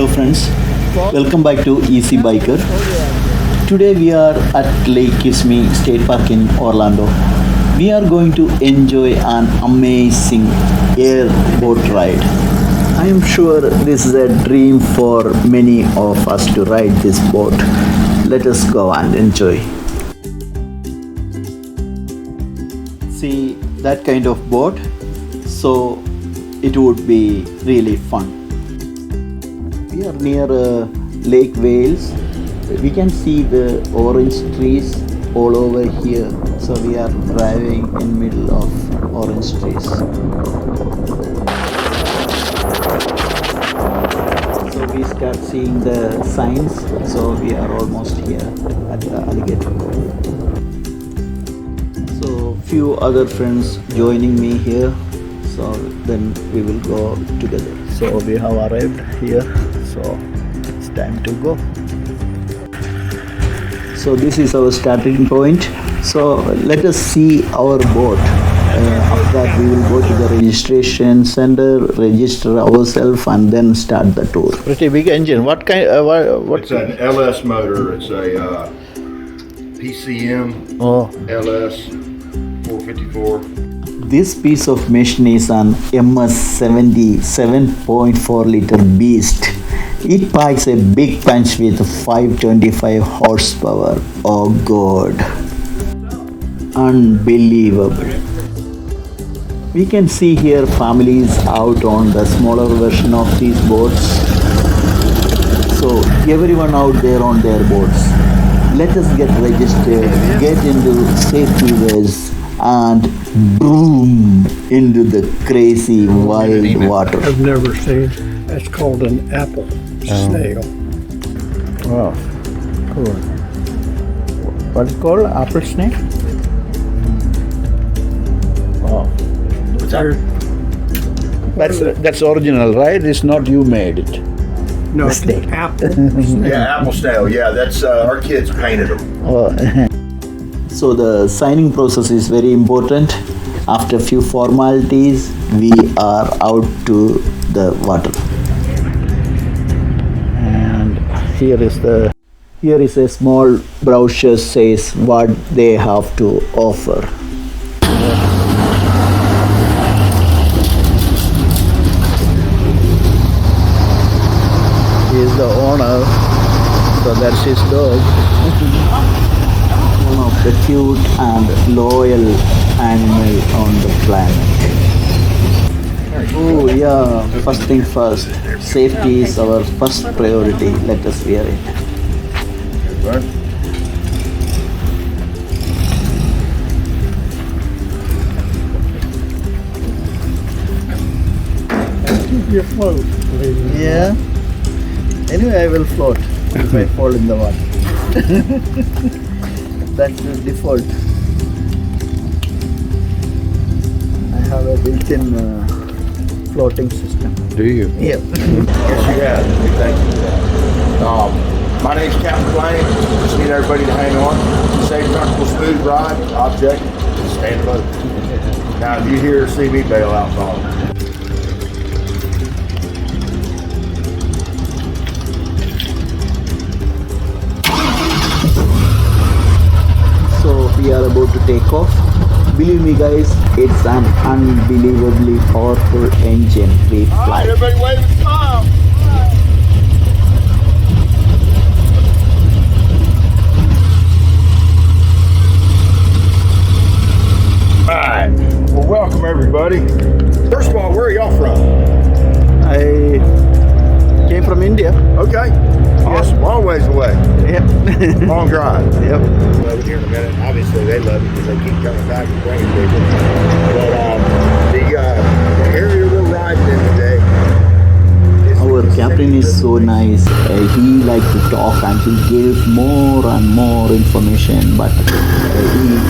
Hello friends, welcome back to Easy Biker. Today we are at Lake Kissimmee State Park in Orlando. We are going to enjoy an amazing airboat ride. I am sure this is a dream for many of us to ride this boat. Let us go and enjoy. See that kind of boat, so it would be really fun. We are near Lake Wales. We can see the orange trees all over here. So we are driving in middle of orange trees. So we start seeing the signs. So we are almost here at the Alligator Cove. So few other friends joining me here. So then we will go together. So we have arrived here. So it's time to go. So this is our starting point. So let us see our boat. After that we will go to the registration center, register ourselves, and then start the tour. Pretty big engine. What kind? It's an LS motor. It's a PCM LS 454. This piece of machine is an MS-70 7.4 liter beast. It packs a big punch with 525 horsepower. Oh God. Unbelievable. We can see here families out on the smaller version of these boats. So everyone out there on their boats. Let us get registered, get into safety vests, and boom into the crazy wild water. I've never seen. It's called an apple snail. Wow, cool. What's it called? Apple snake? Wow. That's original, right? It's not you made it. No, it's an apple snail. Yeah, apple snail. Yeah, that's our kids painted them. Oh. So the signing process is very important. After a few formalities, we are out to the water. And here is a small brochure says what they have to offer. He is the owner, so that's his dog. One of the cute and loyal animal on the planet. Oh yeah, first thing first, safety is our first priority. Let us wear it. You float. Yeah. Anyway, I will float if I fall in the water. That's the default. I have a built-in floating system. Do you? Yep. Yes, you have. Thank you for that. My name's Captain Blaine. Just need everybody to hang on. Safe, comfortable, smooth ride. Object, stand low. Now, if you hear or see me, bail out, follow. So we are about to take off. Believe me guys, it's an unbelievably powerful engine we fly. Everybody wave and smile. Alright, well welcome everybody. First of all, where are y'all from? I came from India. Okay, awesome, long ways away. Yep. Long drive. Yep. Love it here in a minute. Obviously, they love it because they keep coming back and bringing people. But the area we're riding in today is Our captain is so nice. He likes to talk and he gives more and more information, but he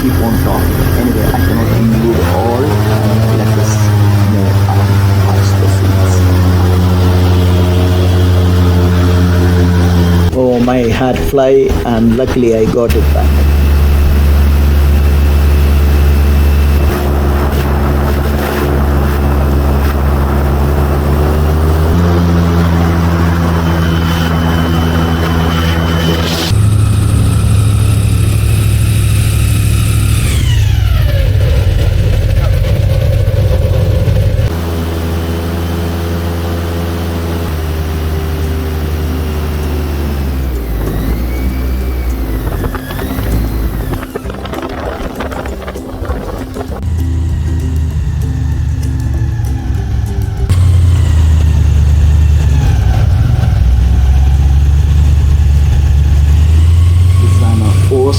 keep on talking. Anyway, I cannot include all. Let us watch the scenes. Oh, my hat fly, and luckily I got it back.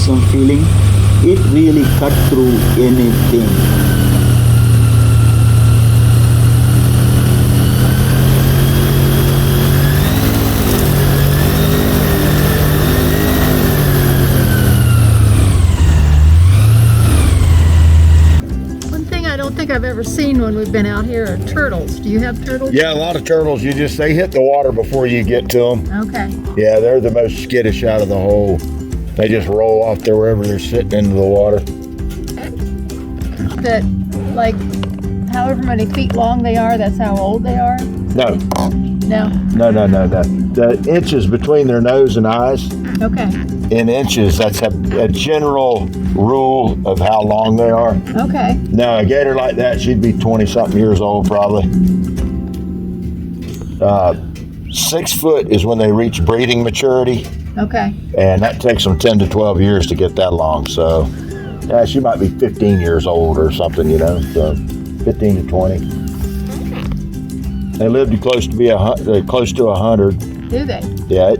awesome feeling. It really cut through anything. One thing I don't think I've ever seen when we've been out here are turtles. Do you have turtles? Yeah, a lot of turtles. They hit the water before you get to them. Okay. Yeah, they're the most skittish out of the whole. They just roll off there wherever they're sitting into the water. That, like, however many feet long they are, that's how old they are? No, No? no. The inches between their nose and eyes, Okay. in inches, that's a general rule of how long they are. Okay. Now, a gator like that, she'd be 20-something years old probably. 6 foot is when they reach breeding maturity, Okay. and that takes them 10 to 12 years to get that long. So, yeah, she might be 15 years old or something, so 15 to 20. They live to close to 100. Do they? Yeah,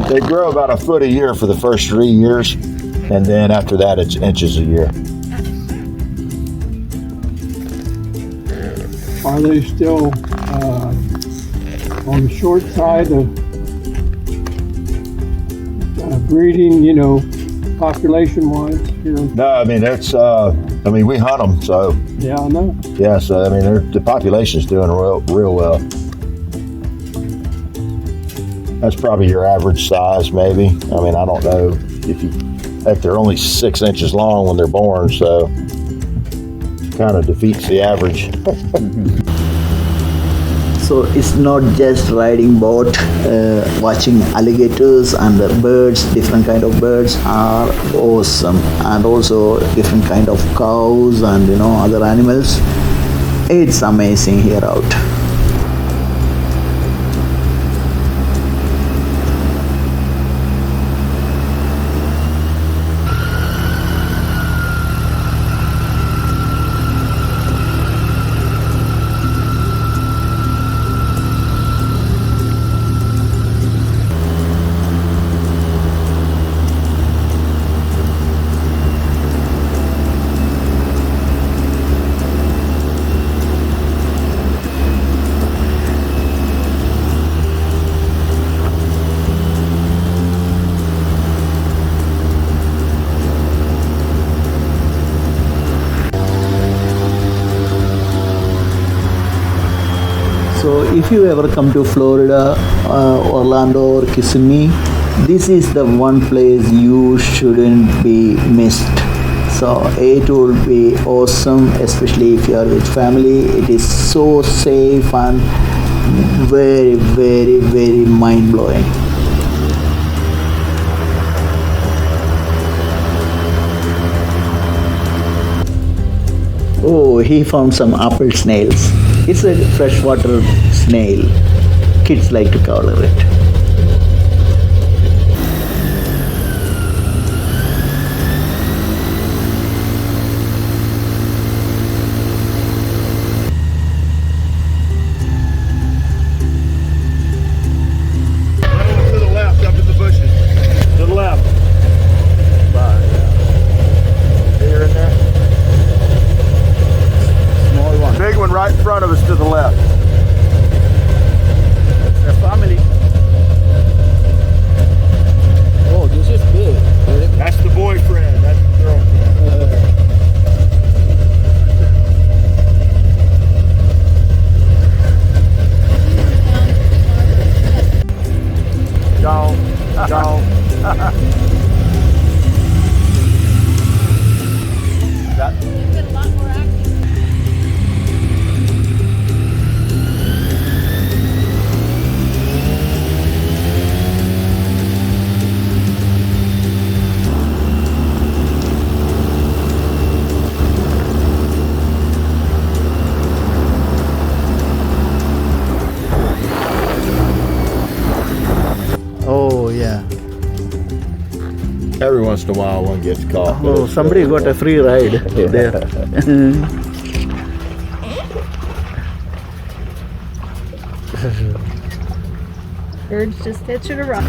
they grow about a foot a year for the first 3 years, and then after that, it's inches a year. Are they still on the short side of breeding, population-wise here? No, I mean, we hunt them, so Yeah, I know. yeah, so the population's doing real well. That's probably your average size, maybe. I don't know if they're only 6 inches long when they're born, so kind of defeats the average. So it's not just riding boat, watching alligators and the birds, different kind of birds are awesome, and also different kind of cows and other animals. It's amazing here out. So if you ever come to Florida, Orlando or Kissimmee, this is the one place you shouldn't be missed. So it will be awesome, especially if you are with family. It is so safe and very, very, very mind-blowing. Oh, he found some apple snails. It's a freshwater snail. Kids like to color it. To the left, up in the bushes. To the left. Deer in there. Small one. Big one right in front of us to the left. A family. Oh, this is big. That's the boyfriend. That's the girlfriend. Don't. You've been a lot more active. Oh yeah. Every once in a while, one gets caught. Oh, somebody got a free ride there. Birds just hitch it around.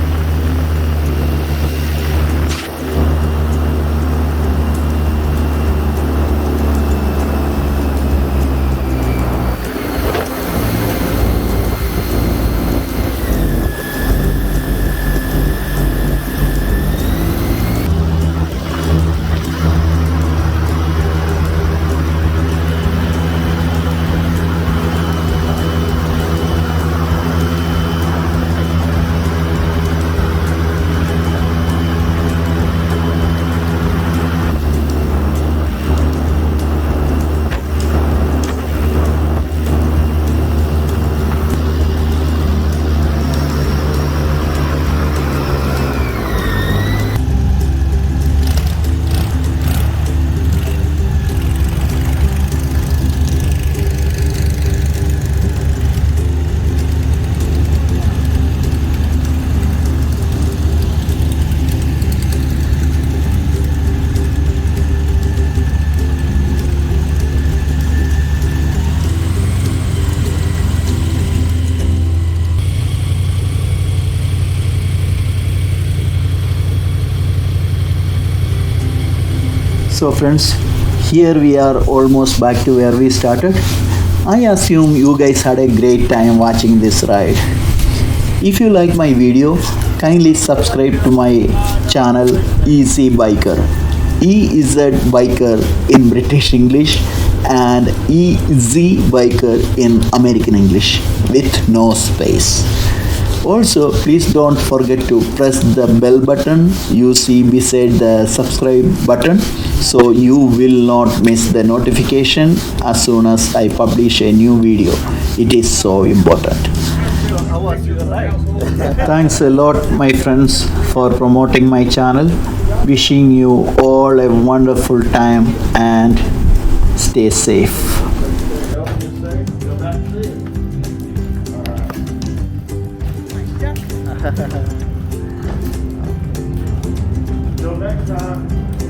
So friends, here we are almost back to where we started. I assume you guys had a great time watching this ride. If you like my video, kindly subscribe to my channel Easy Biker. E is a biker in British English and EZ biker in American English with no space. Also, please don't forget to press the bell button you see beside the subscribe button so you will not miss the notification as soon as I publish a new video. It is so important. Thanks a lot, my friends, for promoting my channel. Wishing you all a wonderful time and stay safe. Until next time.